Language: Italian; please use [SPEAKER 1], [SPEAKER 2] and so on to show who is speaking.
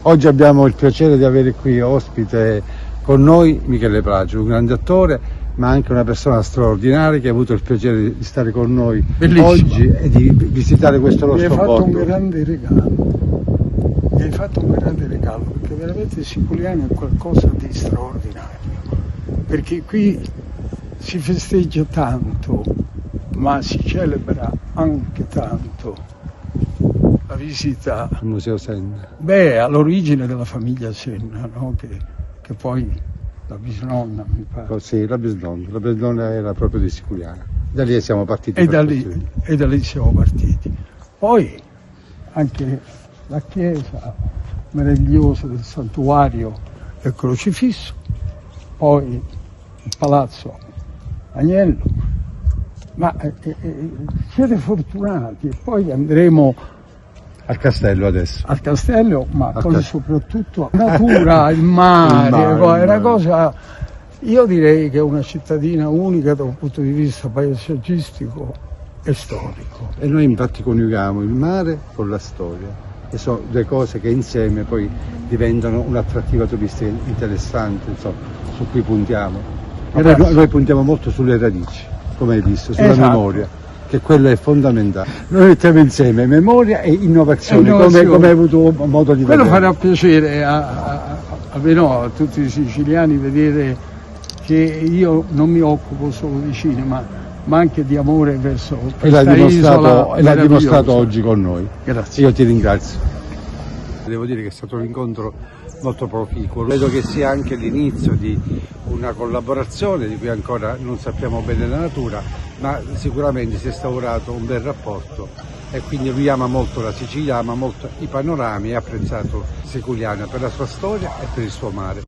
[SPEAKER 1] Oggi abbiamo il piacere di avere qui ospite con noi Michele Placido, un grande attore, ma anche una persona straordinaria che ha avuto il piacere di stare con noi oggi e di visitare questo nostro borgo.
[SPEAKER 2] Mi hai fatto un grande regalo, mi hai fatto un grande regalo, perché veramente Siculiano è qualcosa di straordinario, perché qui si festeggia tanto, ma si celebra anche tanto la visita
[SPEAKER 1] al Museo Senna.
[SPEAKER 2] All'origine della famiglia Senna, no? che poi la bisnonna mi pare.
[SPEAKER 1] Oh, sì, la bisnonna era proprio di Siculiano. Da lì siamo partiti.
[SPEAKER 2] E da lì siamo partiti. Poi anche la chiesa meravigliosa del santuario del Crocifisso, poi il palazzo Agnello, ma siete fortunati, e poi andremo
[SPEAKER 1] al castello adesso.
[SPEAKER 2] Al castello, ma poi soprattutto la natura, il mare, è una cosa, io direi che è una cittadina unica da un punto di vista paesaggistico e storico.
[SPEAKER 1] E noi infatti coniughiamo il mare con la storia, e sono due cose che insieme poi diventano un'attrattiva turistica interessante, insomma, su cui puntiamo. Ma noi puntiamo molto sulle radici, come hai visto, sulla memoria, che quello è fondamentale. Noi mettiamo insieme memoria e innovazione. Come hai avuto modo di vedere.
[SPEAKER 2] Quello farà piacere almeno a tutti i siciliani vedere che io non mi occupo solo di cinema, ma anche di amore verso questa isola.
[SPEAKER 1] E l'ha dimostrato oggi con noi.
[SPEAKER 2] Grazie.
[SPEAKER 1] Io ti ringrazio. Devo dire che è stato un incontro molto proficuo. Credo che sia anche l'inizio di una collaborazione di cui ancora non sappiamo bene la natura, ma sicuramente si è instaurato un bel rapporto, e quindi lui ama molto la Sicilia, ama molto i panorami e ha apprezzato Siculiana per la sua storia e per il suo mare.